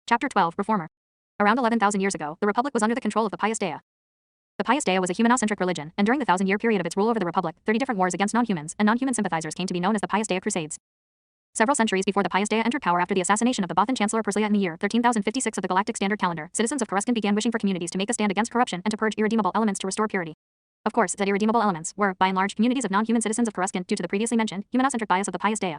Chapter 12, Reformer. Around 11,000 years ago, the Republic was under the control of the Pious Dea. The Pious Dea was a humanocentric religion, and during the 1,000-year period of its rule over the Republic, 30 different wars against non-humans and non-human sympathizers came to be known as the Pious Dea Crusades. Several centuries before the Pious Dea entered power after the assassination of the Bothan Chancellor Persea in the year 13,056 of the Galactic Standard Calendar, citizens of Coruscant began wishing for communities to make a stand against corruption and to purge irredeemable elements to restore purity. Of course, said irredeemable elements were, by and large, communities of non-human citizens of Coruscant due to the previously mentioned humanocentric bias of the Pious Dea.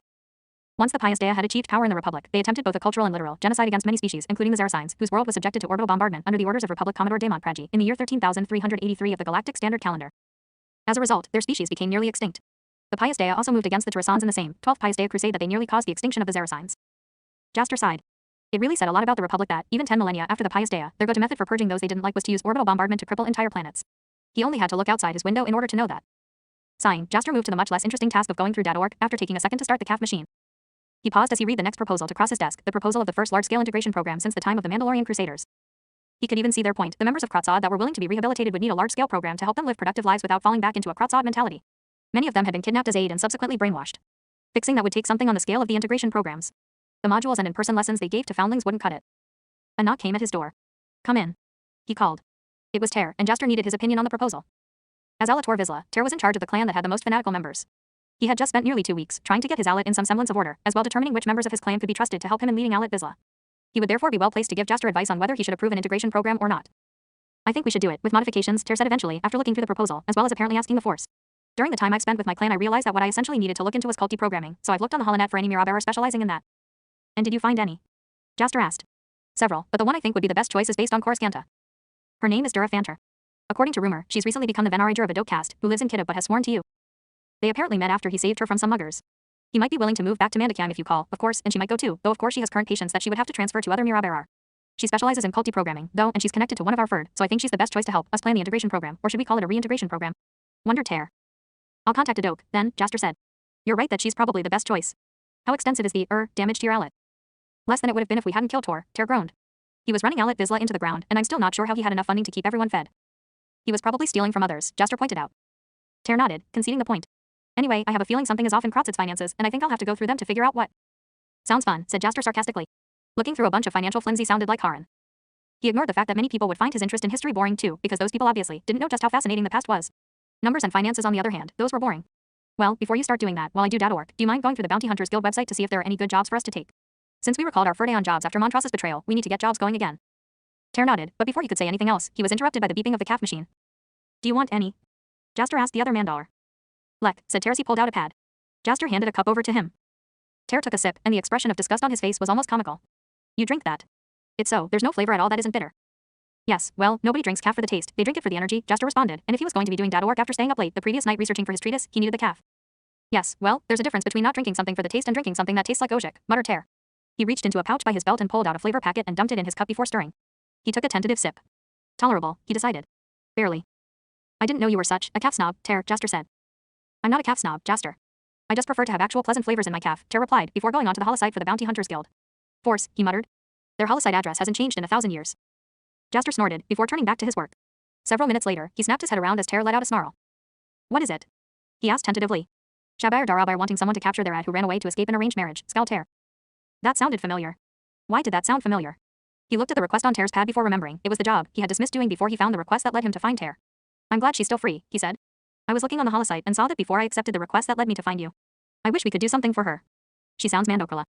Once the Pious Dea had achieved power in the Republic, they attempted both a cultural and literal genocide against many species, including the Xerasines, whose world was subjected to orbital bombardment under the orders of Republic Commodore Daemon Pragi in the year 13,383 of the Galactic Standard Calendar. As a result, their species became nearly extinct. The Pious Dea also moved against the Terrasans in the same 12th Pious Dea crusade that they nearly caused the extinction of the Xerasines. Jaster sighed. It really said a lot about the Republic that, even 10 millennia after the Pious Dea, their go-to method for purging those they didn't like was to use orbital bombardment to cripple entire planets. He only had to look outside his window in order to know that. Sighing, Jaster moved to the much less interesting task of going through .org after taking a second to start the CAF machine. He paused as he read the next proposal to cross his desk, the proposal of the first large-scale integration program since the time of the Mandalorian Crusaders. He could even see their point. The members of Krot'Zad that were willing to be rehabilitated would need a large-scale program to help them live productive lives without falling back into a Krot'Zad mentality. Many of them had been kidnapped as aid and subsequently brainwashed. Fixing that would take something on the scale of the integration programs. The modules and in-person lessons they gave to foundlings wouldn't cut it. A knock came at his door. Come in. He called. It was Ter, and Jaster needed his opinion on the proposal. As Alator Vizsla, Ter was in charge of the clan that had the most fanatical members. He had just spent nearly 2 weeks trying to get his Alat in some semblance of order, as well determining which members of his clan could be trusted to help him in leading Alat Vizsla. He would therefore be well placed to give Jaster advice on whether he should approve an integration program or not. I think we should do it, with modifications, Ter said eventually, after looking through the proposal, as well as apparently asking the Force. During the time I've spent with my clan I realized that what I essentially needed to look into was culty programming, so I've looked on the holonet for any Mirabearer specializing in that. And did you find any? Jaster asked. Several, but the one I think would be the best choice is based on Coruscanta. Her name is Dura Fanter. According to rumor, she's recently become the Venarager of a dope caste, who lives in Kiddab but has sworn to you. They apparently met after he saved her from some muggers. He might be willing to move back to Mandakiam if you call, of course, and she might go too, though of course she has current patients that she would have to transfer to other Mirabearer. She specializes in culty programming, though, and she's connected to one of our Ferd, so I think she's the best choice to help us plan the integration program, or should we call it a reintegration program? Wondered Ter. I'll contact Adok, then, Jaster said. You're right that she's probably the best choice. How extensive is the, damage to your Alat? Less than it would have been if we hadn't killed Tor, Ter groaned. He was running Alat Vizsla into the ground, and I'm still not sure how he had enough funding to keep everyone fed. He was probably stealing from others, Jaster pointed out. Ter nodded, conceding the point. Anyway, I have a feeling something is off in Krotzit's finances, and I think I'll have to go through them to figure out what. Sounds fun, said Jaster sarcastically. Looking through a bunch of financial flimsy sounded like Haran. He ignored the fact that many people would find his interest in history boring too, because those people obviously didn't know just how fascinating the past was. Numbers and finances on the other hand, those were boring. Well, before you start doing that, while I do .org, do you mind going through the Bounty Hunters Guild website to see if there are any good jobs for us to take? Since we recalled our Ferde on jobs after Montros's betrayal, we need to get jobs going again. Ter nodded, but before he could say anything else, he was interrupted by the beeping of the CAF machine. Do you want any? Jaster asked the other Mandalor. Lek, said Ter as he pulled out a pad. Jaster handed a cup over to him. Ter took a sip, and the expression of disgust on his face was almost comical. You drink that? It's so, there's no flavor at all that isn't bitter. Yes, well, nobody drinks CAF for the taste, they drink it for the energy, Jaster responded, and if he was going to be doing .org after staying up late the previous night researching for his treatise, he needed the CAF. Yes, well, there's a difference between not drinking something for the taste and drinking something that tastes like ojik, muttered Ter. He reached into a pouch by his belt and pulled out a flavor packet and dumped it in his cup before stirring. He took a tentative sip. Tolerable, he decided. Barely. I didn't know you were such a CAF snob, Ter, Jaster said. I'm not a CAF snob, Jaster. I just prefer to have actual pleasant flavors in my CAF, Ter replied, before going on to the holosite for the Bounty Hunters Guild. Force, he muttered. Their holosite address hasn't changed in 1,000 years. Jaster snorted, before turning back to his work. Several minutes later, he snapped his head around as Ter let out a snarl. What is it? He asked tentatively. Shabair Darabar wanting someone to capture their ad who ran away to escape an arranged marriage, scowled Ter. That sounded familiar. Why did that sound familiar? He looked at the request on Ter's pad before remembering, it was the job he had dismissed doing before he found the request that led him to find Ter. I'm glad she's still free, he said. I was looking on the holosite and saw that before I accepted the request that led me to find you. I wish we could do something for her. She sounds Mandokrala.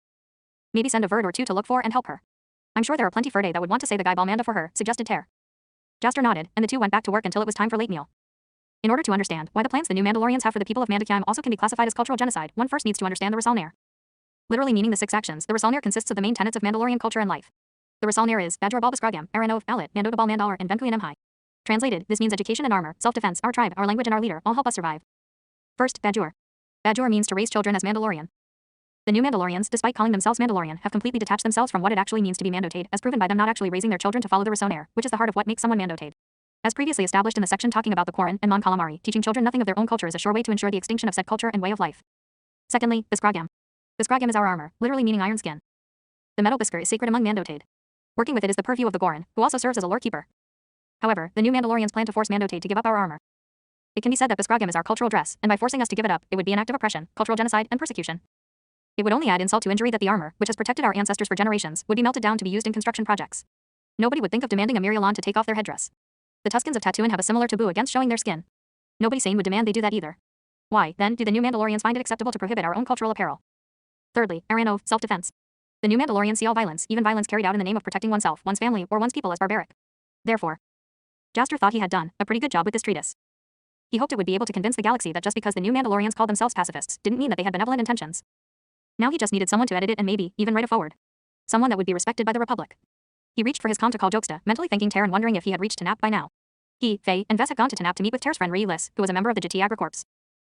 Maybe send a Verd or two to look for and help her. I'm sure there are plenty Ferde that would want to say the guy Balmanda for her, suggested Ter. Jaster nodded, and the two went back to work until it was time for late meal. In order to understand why the plans the new Mandalorians have for the people of Mandakiam also can be classified as cultural genocide, one first needs to understand the Rasalnair. Literally meaning the 6 actions, the Rasalnair consists of the main tenets of Mandalorian culture and life. The Rasalnair is Badjor Balbaskragam, Aranov, Alit, Mandodabal Mandalor, and Venkuyan Emhai. Translated, this means education and armor, self-defense, our tribe, our language and our leader all help us survive. First, Badjor. Badjor means to raise children as Mandalorian. The new Mandalorians, despite calling themselves Mandalorian, have completely detached themselves from what it actually means to be Mandotade, as proven by them not actually raising their children to follow the Rasalnair, which is the heart of what makes someone Mandotade. As previously established in the section talking about the Quarren and Mon Calamari, teaching children nothing of their own culture is a sure way to ensure the extinction of said culture and way of life. Secondly, Biskragam. Biskragam is our armor, literally meaning iron skin. The metal Biskr is sacred among Mandotade. Working with it is the purview of the Goran, who also serves as a lore keeper. However, the new Mandalorians plan to force Mandotade to give up our armor. It can be said that Biskragam is our cultural dress, and by forcing us to give it up, it would be an act of oppression, cultural genocide, and persecution. It would only add insult to injury that the armor, which has protected our ancestors for generations, would be melted down to be used in construction projects. Nobody would think of demanding a Mereel to take off their headdress. The Tuskens of Tatooine have a similar taboo against showing their skin. Nobody sane would demand they do that either. Why, then, do the new Mandalorians find it acceptable to prohibit our own cultural apparel? Thirdly, Arano, self-defense. The new Mandalorians see all violence, even violence carried out in the name of protecting oneself, one's family, or one's people as barbaric. Therefore, Jaster thought he had done a pretty good job with this treatise. He hoped it would be able to convince the galaxy that just because the new Mandalorians called themselves pacifists didn't mean that they had benevolent intentions. Now he just needed someone to edit it and maybe even write a foreword. Someone that would be respected by the Republic. He reached for his comm to call Jokesta, mentally thanking Ter and wondering if he had reached Tanap by now. He, Faye, and Vess had gone to Tanap to meet with Ter's friend Rectification, who was a member of the Jati Agra Corps.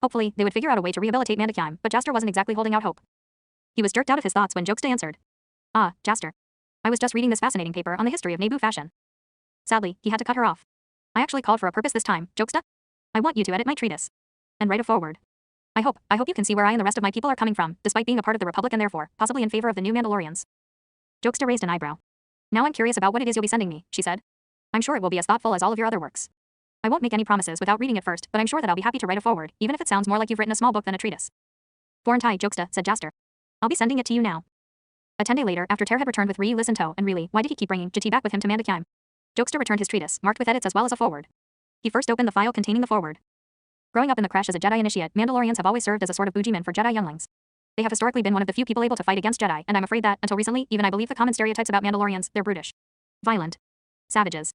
Hopefully, they would figure out a way to rehabilitate Mandalorian, but Jaster wasn't exactly holding out hope. He was jerked out of his thoughts when Jokesta answered. Ah, Jaster. I was just reading this fascinating paper on the history of Naboo fashion. Sadly, he had to cut her off. I actually called for a purpose this time, Jokesta. I want you to edit my treatise. And write a foreword. I hope you can see where I and the rest of my people are coming from, despite being a part of the Republic and therefore, possibly in favor of the new Mandalorians. Jokesta raised an eyebrow. Now I'm curious about what it is you'll be sending me, she said. I'm sure it will be as thoughtful as all of your other works. I won't make any promises without reading it first, but I'm sure that I'll be happy to write a foreword, even if it sounds more like you've written a small book than a treatise. Foreign tie, Jokesta, said Jaster. I'll be sending it to you now. A 10-day later, after Ter had returned with Rectification in tow, and really, why did he keep bringing Jati back with him to Mandalorian? Jokesta returned his treatise, marked with edits as well as a foreword. He first opened the file containing the foreword. Growing up in the Crash as a Jedi initiate, Mandalorians have always served as a sort of boogeyman for Jedi younglings. They have historically been one of the few people able to fight against Jedi, and I'm afraid that, until recently, even I believe the common stereotypes about Mandalorians, they're brutish. Violent. Savages.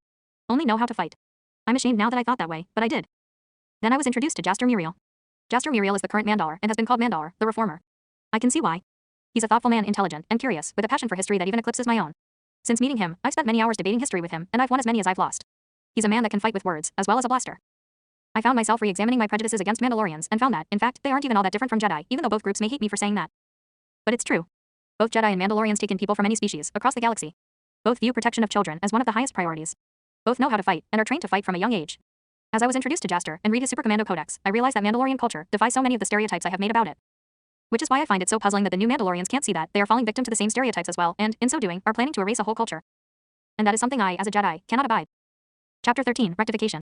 Only know how to fight. I'm ashamed now that I thought that way, but I did. Then I was introduced to Jaster Mereel. Jaster Mereel is the current Mandalor and has been called Mandalor, the Reformer. I can see why. He's a thoughtful man, intelligent, and curious, with a passion for history that even eclipses my own. Since meeting him, I've spent many hours debating history with him, and I've won as many as I've lost. He's a man that can fight with words, as well as a blaster. I found myself re-examining my prejudices against Mandalorians and found that, in fact, they aren't even all that different from Jedi, even though both groups may hate me for saying that. But it's true. Both Jedi and Mandalorians take in people from any species, across the galaxy. Both view protection of children as one of the highest priorities. Both know how to fight, and are trained to fight from a young age. As I was introduced to Jaster and read his Super Commando Codex, I realized that Mandalorian culture defies so many of the stereotypes I have made about it. Which is why I find it so puzzling that the new Mandalorians can't see that they are falling victim to the same stereotypes as well, and, in so doing, are planning to erase a whole culture. And that is something I, as a Jedi, cannot abide. Chapter 13, Rectification.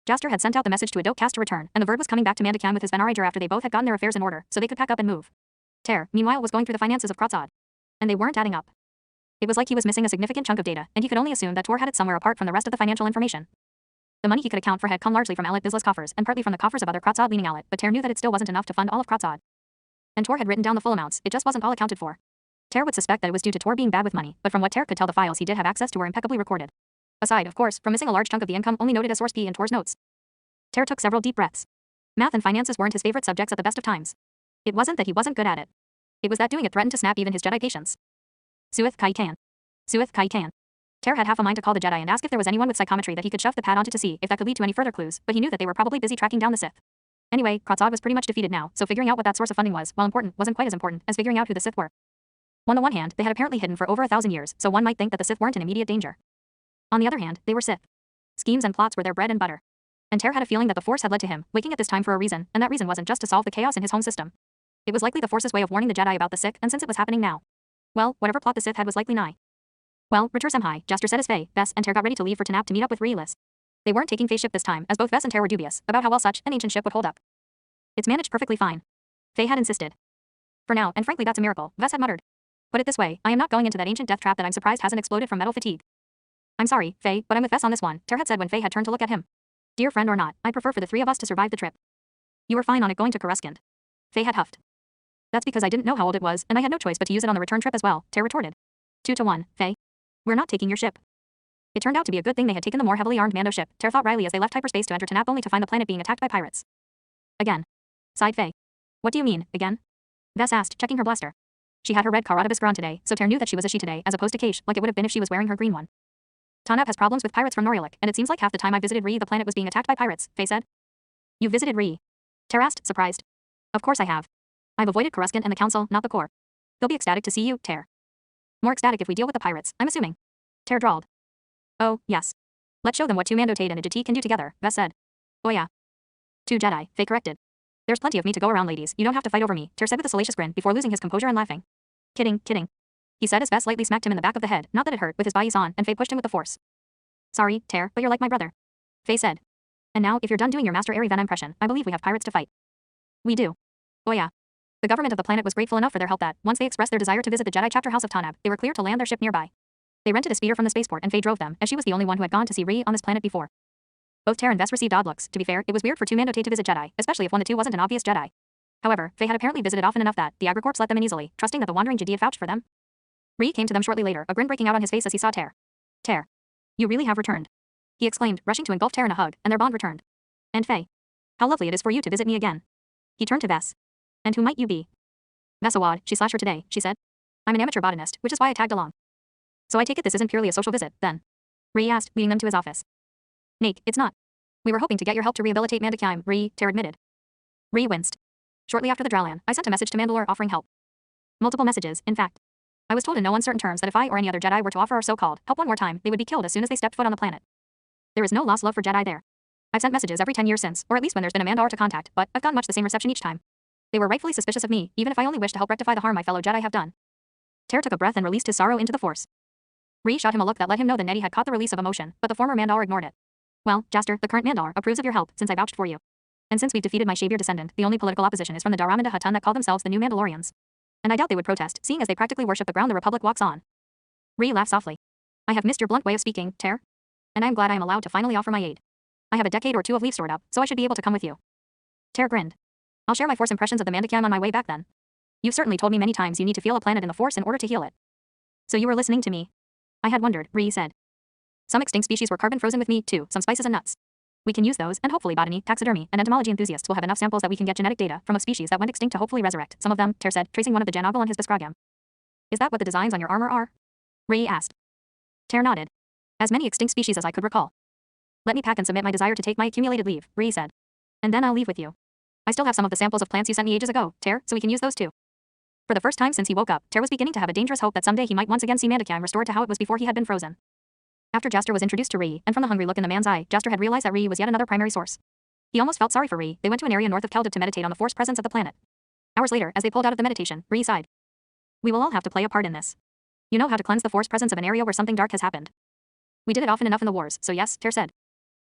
Jaster had sent out the message to Adok Cast to return, and the bird was coming back to Mandalorian with his Venarager after they both had gotten their affairs in order, so they could pack up and move. Ter, meanwhile, was going through the finances of Krotzad. And they weren't adding up. It was like he was missing a significant chunk of data, and he could only assume that Tor had it somewhere apart from the rest of the financial information. The money he could account for had come largely from Alit Bizla's coffers, and partly from the coffers of other Krotzad-leaning Alit, but Ter knew that it still wasn't enough to fund all of Krotzad. And Tor had written down the full amounts, it just wasn't all accounted for. Ter would suspect that it was due to Tor being bad with money, but from what Ter could tell, the files he did have access to were impeccably recorded. Aside, of course, from missing a large chunk of the income only noted as source P in Tor's notes. Ter took several deep breaths. Math and finances weren't his favorite subjects at the best of times. It wasn't that he wasn't good at it. It was that doing it threatened to snap even his Jedi patience. Suith Kai Tan. Suith Kai Tan. Ter had half a mind to call the Jedi and ask if there was anyone with psychometry that he could shove the pad onto to see if that could lead to any further clues, but he knew that they were probably busy tracking down the Sith. Anyway, Krotzad was pretty much defeated now, so figuring out what that source of funding was, while important, wasn't quite as important as figuring out who the Sith were. On the one hand, they had apparently hidden for over 1,000 years, so one might think that the Sith weren't in immediate danger. On the other hand, they were Sith. Schemes and plots were their bread and butter. And Ter had a feeling that the Force had led to him, waking at this time for a reason, and that reason wasn't just to solve the chaos in his home system. It was likely the Force's way of warning the Jedi about the sick, and since it was happening now, well, whatever plot the Sith had was likely nigh. Well, Retur Semhai, Jaster said as Faye, Vess, and Ter got ready to leave for Tanap to meet up with Rectification. They weren't taking Faye's ship this time, as both Vess and Ter were dubious about how well such an ancient ship would hold up. It's managed perfectly fine. Faye had insisted. For now, and frankly that's a miracle, Vess had muttered. Put it this way, I am not going into that ancient death trap that I'm surprised hasn't exploded from metal fatigue. I'm sorry, Faye, but I'm with Vess on this one, Ter had said when Faye had turned to look at him. Dear friend or not, I'd prefer for the three of us to survive the trip. You were fine on it going to Coruscant. Faye had huffed. That's because I didn't know how old it was, and I had no choice but to use it on the return trip as well, Ter retorted. 2-1, Faye. We're not taking your ship. It turned out to be a good thing they had taken the more heavily armed Mando ship, Ter thought wryly as they left hyperspace to enter Tanap only to find the planet being attacked by pirates. Again. Sighed Faye. What do you mean, again? Vess asked, checking her blaster. She had her red Karada Biscaron today, so Ter knew that she was a she today as opposed to Kaish, like it would have been if she was wearing her green one. Tanap has problems with pirates from Norilik, and it seems like half the time I visited Re the planet was being attacked by pirates, Faye said. You visited Re? Ter asked, surprised. Of course I have. I've avoided Coruscant and the Council, not the Corps. They'll be ecstatic to see you, Ter. More ecstatic if we deal with the pirates, I'm assuming. Ter drawled. Oh, yes. Let's show them what 2 Mandotade and a Jati can do together, Vess said. Oh yeah. 2 Jedi, Faye corrected. There's plenty of me to go around, ladies, you don't have to fight over me, Ter said with a salacious grin before losing his composure and laughing. Kidding, kidding. He said as Vess lightly smacked him in the back of the head, not that it hurt, with his bias on, and Faye pushed him with the force. Sorry, Ter, but you're like my brother. Faye said. And now, if you're done doing your Master Airy Ven impression, I believe we have pirates to fight. We do. Oh yeah. The government of the planet was grateful enough for their help that, once they expressed their desire to visit the Jedi chapter house of Tanab, they were clear to land their ship nearby. They rented a speeder from the spaceport and Faye drove them, as she was the only one who had gone to see Ree on this planet before. Both Ter and Vess received odd looks. To be fair, it was weird for two Mando'ad to visit Jedi, especially if one of the two wasn't an obvious Jedi. However, Faye had apparently visited often enough that the Agricorps let them in easily, trusting that the wandering Jedi had vouched for them. Ree came to them shortly later, a grin breaking out on his face as he saw Ter. Ter. You really have returned. He exclaimed, rushing to engulf Ter in a hug, and their bond returned. And Faye. How lovely it is for you to visit me again. He turned to Vess. And who might you be? Mando'ad, she slashed her today, she said. I'm an amateur botanist, which is why I tagged along. So I take it this isn't purely a social visit, then? Ree asked, leading them to his office. Nake, it's not. We were hoping to get your help to rehabilitate Mandalorian, Ree, Ter admitted. Ree winced. Shortly after the Drowland, I sent a message to Mandalore offering help. Multiple messages, in fact. I was told in no uncertain terms that if I or any other Jedi were to offer our so-called help one more time, they would be killed as soon as they stepped foot on the planet. There is no lost love for Jedi there. I've sent messages every 10 years since, or at least when there's been a Mandalore to contact, but I've gotten much the same reception each time. They were rightfully suspicious of me, even if I only wished to help rectify the harm my fellow Jedi have done. Ter took a breath and released his sorrow into the Force. Ree shot him a look that let him know that Nettie had caught the release of emotion, but the former Mandalore ignored it. Well, Jaster, the current Mandalore, approves of your help, since I vouched for you. And since we've defeated my Shavier descendant, the only political opposition is from the Dar'Ramind Hutun that call themselves the New Mandalorians. And I doubt they would protest, seeing as they practically worship the ground the Republic walks on. Ree laughed softly. I have missed your blunt way of speaking, Ter. And I am glad I am allowed to finally offer my aid. I have a decade or two of leave stored up, so I should be able to come with you. Ter grinned. I'll share my Force impressions of the Mandalorian on my way back then. You've certainly told me many times you need to feel a planet in the Force in order to heal it. So you were listening to me? I had wondered, Ree said. Some extinct species were carbon frozen with me, too, some spices and nuts. We can use those, and hopefully botany, taxidermy, and entomology enthusiasts will have enough samples that we can get genetic data from a species that went extinct to hopefully resurrect some of them, Ter said, tracing one of the Janoggle on his biscrogram. Is that what the designs on your armor are? Ree asked. Ter nodded. As many extinct species as I could recall. Let me pack and submit my desire to take my accumulated leave, Ree said. And then I'll leave with you. I still have some of the samples of plants you sent me ages ago, Ter, so we can use those too. For the first time since he woke up, Ter was beginning to have a dangerous hope that someday he might once again see Mandalorian restored to how it was before he had been frozen. After Jaster was introduced to Ree, and from the hungry look in the man's eye, Jaster had realized that Ree was yet another primary source. He almost felt sorry for Ree. They went to an area north of Keldib to meditate on the Force presence of the planet. Hours later, as they pulled out of the meditation, Ree sighed. We will all have to play a part in this. You know how to cleanse the Force presence of an area where something dark has happened. We did it often enough in the wars, so yes, Ter said.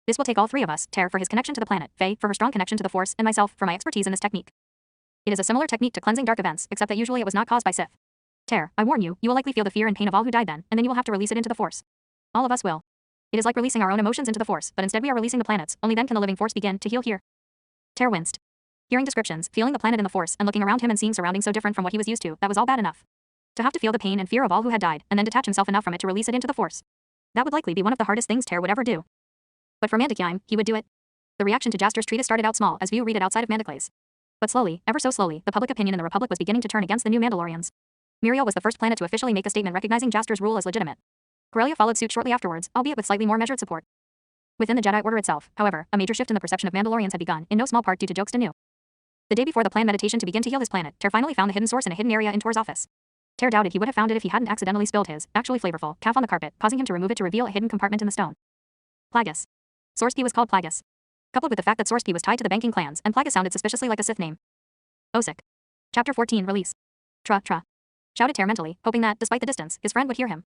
This will take all three of us, Ter for his connection to the planet, Faye for her strong connection to the Force, and myself for my expertise in this technique. It is a similar technique to cleansing dark events, except that usually it was not caused by Sith. Ter, I warn you, you will likely feel the fear and pain of all who died then, and then you will have to release it into the Force. All of us will. It is like releasing our own emotions into the Force, but instead we are releasing the planet's, only then can the living Force begin to heal here. Ter winced. Hearing descriptions, feeling the planet in the Force, and looking around him and seeing surroundings so different from what he was used to, that was all bad enough. To have to feel the pain and fear of all who had died, and then detach himself enough from it to release it into the Force. That would likely be one of the hardest things Ter would ever do. But for Mandalorian, he would do it. The reaction to Jaster's treatise started out small as View read it outside of Mandalorian. But slowly, ever so slowly, the public opinion in the Republic was beginning to turn against the new Mandalorians. Mereel was the first planet to officially make a statement recognizing Jaster's rule as legitimate. Corellia followed suit shortly afterwards, albeit with slightly more measured support. Within the Jedi Order itself, however, a major shift in the perception of Mandalorians had begun, in no small part due to Jokes Nu. The day before the planned meditation to begin to heal his planet, Ter finally found the hidden source in a hidden area in Tor's office. Ter doubted he would have found it if he hadn't accidentally spilled his, actually flavorful, calf on the carpet, causing him to remove it to reveal a hidden compartment in the stone. Plagueis. Source key was called Plagueis. Coupled with the fact that Source key was tied to the banking clans, and Plagueis sounded suspiciously like a Sith name. Osik. Chapter 14 Release. Tra. Shouted Ter mentally, hoping that, despite the distance, his friend would hear him.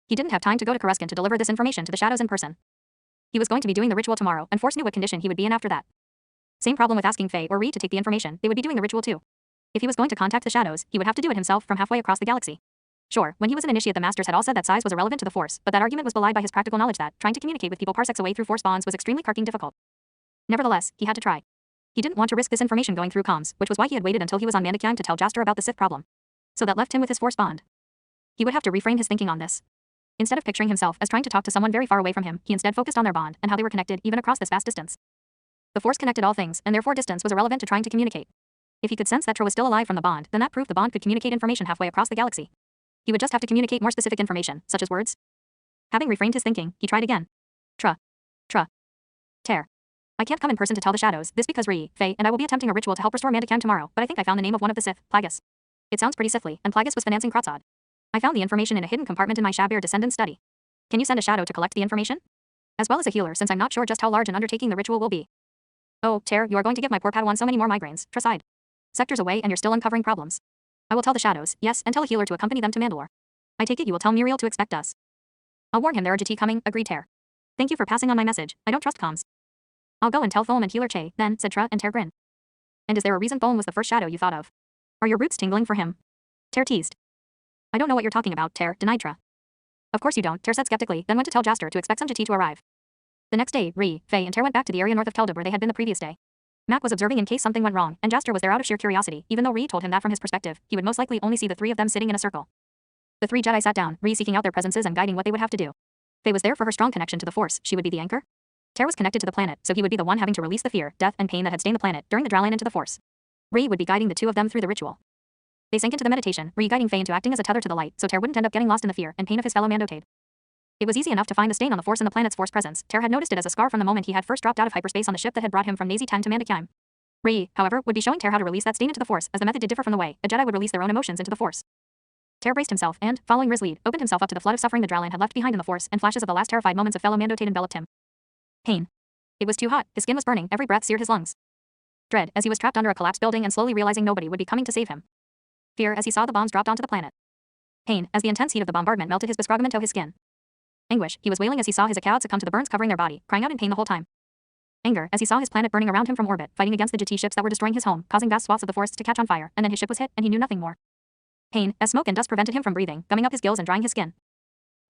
He didn't have time to go to Coruscant to deliver this information to the Shadows in person. He was going to be doing the ritual tomorrow, and Force knew what condition he would be in after that. Same problem with asking Faye or Ree to take the information, they would be doing the ritual too. If he was going to contact the Shadows, he would have to do it himself from halfway across the galaxy. Sure, when he was an initiate the Masters had all said that size was irrelevant to the Force, but that argument was belied by his practical knowledge that, trying to communicate with people parsecs away through Force bonds was extremely carking difficult. Nevertheless, he had to try. He didn't want to risk this information going through comms, which was why he had waited until he was on Mandalorian to tell Jaster about the Sith problem. So that left him with his Force bond. He would have to reframe his thinking on this. Instead of picturing himself as trying to talk to someone very far away from him, he instead focused on their bond and how they were connected even across this vast distance. The Force connected all things, and therefore distance was irrelevant to trying to communicate. If he could sense that Tro was still alive from the bond, then that proved the bond could communicate information halfway across the galaxy. He would just have to communicate more specific information, such as words. Having refrained his thinking, he tried again. Tra. Ter. I can't come in person to tell the Shadows, this because Ree, Faye, and I will be attempting a ritual to help restore Mandalorian tomorrow, but I think I found the name of one of the Sith, Plagueis. It sounds pretty Sithly, and Plagueis was financing Krotzad. I found the information in a hidden compartment in my Shavier descendant study. Can you send a Shadow to collect the information? As well as a healer, since I'm not sure just how large an undertaking the ritual will be. Oh, Ter, you are going to give my poor Padawan so many more migraines, Tra sighed. Sectors away and you're still uncovering problems. I will tell the Shadows, yes, and tell a healer to accompany them to Mandalore. I take it you will tell Mereel to expect us. I'll warn him there are GT coming, agreed Ter. Thank you for passing on my message, I don't trust comms. I'll go and tell Thulm and healer Che, then, said Tra and Ter grinned. And is there a reason Thulm was the first Shadow you thought of? Are your roots tingling for him? Ter teased. I don't know what you're talking about, Ter, denied Tra. Of course you don't, Ter said skeptically, then went to tell Jaster to expect some GT to arrive. The next day, Ree, Faye and Ter went back to the area north of Teldub where they had been the previous day. Mac was observing in case something went wrong, and Jaster was there out of sheer curiosity, even though Ree told him that from his perspective, he would most likely only see the three of them sitting in a circle. The three Jedi sat down, Ree seeking out their presences and guiding what they would have to do. Faye was there for her strong connection to the Force, she would be the anchor. Ter was connected to the planet, so he would be the one having to release the fear, death and pain that had stained the planet during the Drowline into the Force. Ree would be guiding the two of them through the ritual. They sank into the meditation, Ree guiding Faye into acting as a tether to the light, so Ter wouldn't end up getting lost in the fear and pain of his fellow Mando'ad. It was easy enough to find the stain on the Force in the planet's Force presence. Ter had noticed it as a scar from the moment he had first dropped out of hyperspace on the ship that had brought him from Nazi 10 to Mandalorian. Ree, however, would be showing Ter how to release that stain into the Force, as the method did differ from the way a Jedi would release their own emotions into the Force. Ter braced himself and, following Riz's lead, opened himself up to the flood of suffering the Drowline had left behind in the Force, and flashes of the last terrified moments of fellow Mando'ad enveloped him. Pain. It was too hot, his skin was burning, every breath seared his lungs. Dread, as he was trapped under a collapsed building and slowly realizing nobody would be coming to save him. Fear, as he saw the bombs dropped onto the planet. Pain, as the intense heat of the bombardment melted his biscrogament to his skin. Anguish, he was wailing as he saw his Akkad succumb to the burns covering their body, crying out in pain the whole time. Anger, as he saw his planet burning around him from orbit, fighting against the GT ships that were destroying his home, causing vast swaths of the Force to catch on fire, and then his ship was hit, and he knew nothing more. Pain, as smoke and dust prevented him from breathing, gumming up his gills and drying his skin.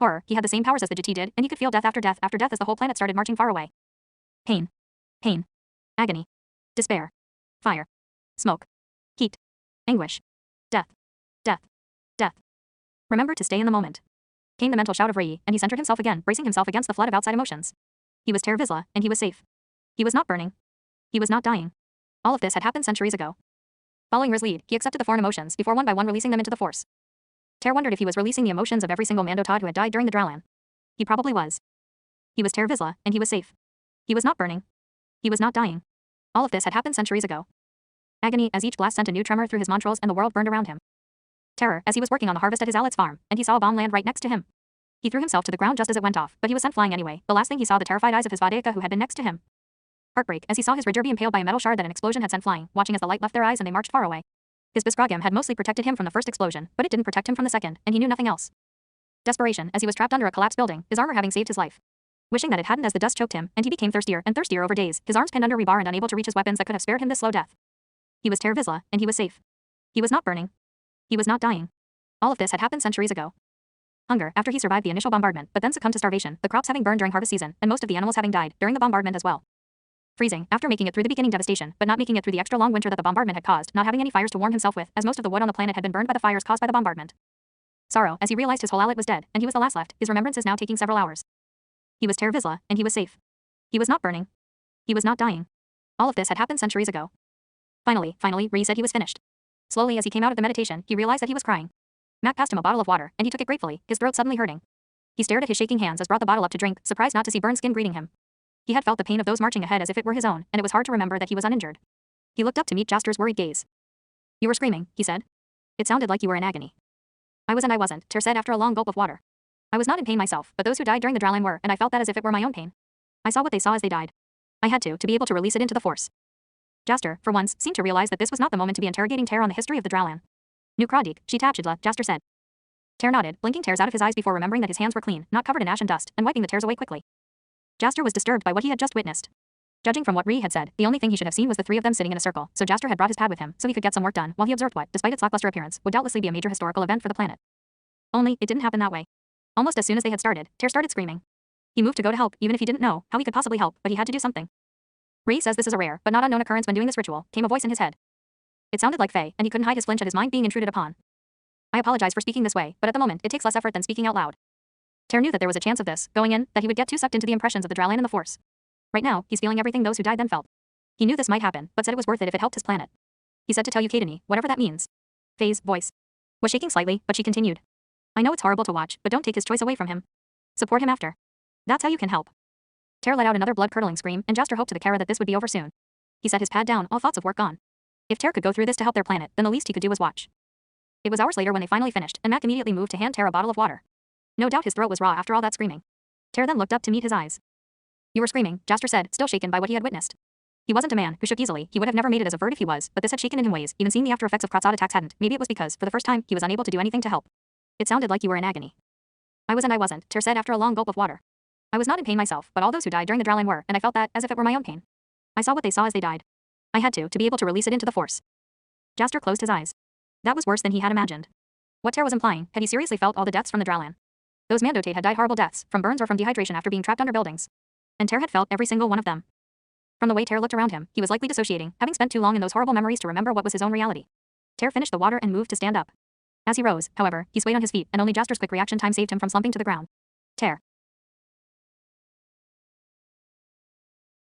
Horror, he had the same powers as the GT did, and he could feel death after death as the whole planet started marching far away. Pain. Pain. Agony. Despair. Fire. Smoke. Heat. Anguish. Death. Death. Death. Remember to stay in the moment. Came the mental shout of Ree, and he centered himself again, bracing himself against the flood of outside emotions. He was Ter Vizsla, and he was safe. He was not burning. He was not dying. All of this had happened centuries ago. Following Riz's lead, he accepted the foreign emotions before one by one releasing them into the Force. Ter wondered if he was releasing the emotions of every single Mando'ad who had died during the Drowline. He probably was. He was Ter Vizsla, and he was safe. He was not burning. He was not dying. All of this had happened centuries ago. Agony, as each blast sent a new tremor through his montrals and the world burned around him. Terror, as he was working on the harvest at his Alit's farm, and he saw a bomb land right next to him. He threw himself to the ground just as it went off, but he was sent flying anyway. The last thing he saw the terrified eyes of his Vadeka who had been next to him. Heartbreak, as he saw his Ridger be impaled by a metal shard that an explosion had sent flying, watching as the light left their eyes and they marched far away. His Biskrogam had mostly protected him from the first explosion, but it didn't protect him from the second, and he knew nothing else. Desperation, as he was trapped under a collapsed building, his armor having saved his life. Wishing that it hadn't as the dust choked him, and he became thirstier and thirstier over days, his arms pinned under rebar and unable to reach his weapons that could have spared him this slow death. He was Ter Vizsla, and he was safe. He was not burning. He was not dying. All of this had happened centuries ago. Hunger, after he survived the initial bombardment, but then succumbed to starvation, the crops having burned during harvest season, and most of the animals having died during the bombardment as well. Freezing, after making it through the beginning devastation, but not making it through the extra long winter that the bombardment had caused, not having any fires to warm himself with, as most of the wood on the planet had been burned by the fires caused by the bombardment. Sorrow, as he realized his whole Alit was dead, and he was the last left, his remembrance is now taking several hours. He was Ter Vizsla, and he was safe. He was not burning. He was not dying. All of this had happened centuries ago. Finally, Ree said he was finished. Slowly as he came out of the meditation, he realized that he was crying. Mac passed him a bottle of water, and he took it gratefully, his throat suddenly hurting. He stared at his shaking hands as brought the bottle up to drink, surprised not to see burned skin greeting him. He had felt the pain of those marching ahead as if it were his own, and it was hard to remember that he was uninjured. He looked up to meet Jaster's worried gaze. You were screaming, he said. It sounded like you were in agony. I was and I wasn't, Ter said after a long gulp of water. I was not in pain myself, but those who died during the Drowline were, and I felt that as if it were my own pain. I saw what they saw as they died. I had to be able to release it into the Force. Jaster, for once, seemed to realize that this was not the moment to be interrogating Ter on the history of the Drowline. Nu Kradik, she tapchidla, Jaster said. Ter nodded, blinking tears out of his eyes before remembering that his hands were clean, not covered in ash and dust, and wiping the tears away quickly. Jaster was disturbed by what he had just witnessed. Judging from what Ree had said, the only thing he should have seen was the three of them sitting in a circle, so Jaster had brought his pad with him so he could get some work done while he observed what, despite its lackluster appearance, would doubtlessly be a major historical event for the planet. Only, it didn't happen that way. Almost as soon as they had started, Ter started screaming. He moved to go to help, even if he didn't know how he could possibly help, but he had to do something. Ree says this is a rare, but not unknown occurrence when doing this ritual, came a voice in his head. It sounded like Faye, and he couldn't hide his flinch at his mind being intruded upon. I apologize for speaking this way, but at the moment, it takes less effort than speaking out loud. Ter knew that there was a chance of this, going in, that he would get too sucked into the impressions of the Drowline and the Force. Right now, he's feeling everything those who died then felt. He knew this might happen, but said it was worth it if it helped his planet. He said to tell you Kadani, whatever that means. Faye's voice was shaking slightly, but she continued. I know it's horrible to watch, but don't take his choice away from him. Support him after. That's how you can help. Ter let out another blood-curdling scream, and Jaster hoped to the Kara that this would be over soon. He set his pad down, all thoughts of work gone. If Ter could go through this to help their planet, then the least he could do was watch. It was hours later when they finally finished, and Mac immediately moved to hand Ter a bottle of water. No doubt his throat was raw after all that screaming. Ter then looked up to meet his eyes. You were screaming, Jaster said, still shaken by what he had witnessed. He wasn't a man who shook easily, he would have never made it as a vert if he was, but this had shaken him in ways, even seeing the after effects of Kratzad attacks hadn't. Maybe it was because, for the first time, he was unable to do anything to help. It sounded like you were in agony. I was and I wasn't, Ter said after a long gulp of water. I was not in pain myself, but all those who died during the Drowline were, and I felt that, as if it were my own pain. I saw what they saw as they died. I had to be able to release it into the Force. Jaster closed his eyes. That was worse than he had imagined. What Ter was implying, had he seriously felt all the deaths from the Drowland? Those Mando'ad had died horrible deaths, from burns or from dehydration after being trapped under buildings. And Ter had felt every single one of them. From the way Ter looked around him, he was likely dissociating, having spent too long in those horrible memories to remember what was his own reality. Ter finished the water and moved to stand up. As he rose, however, he swayed on his feet, and only Jaster's quick reaction time saved him from slumping to the ground. Ter.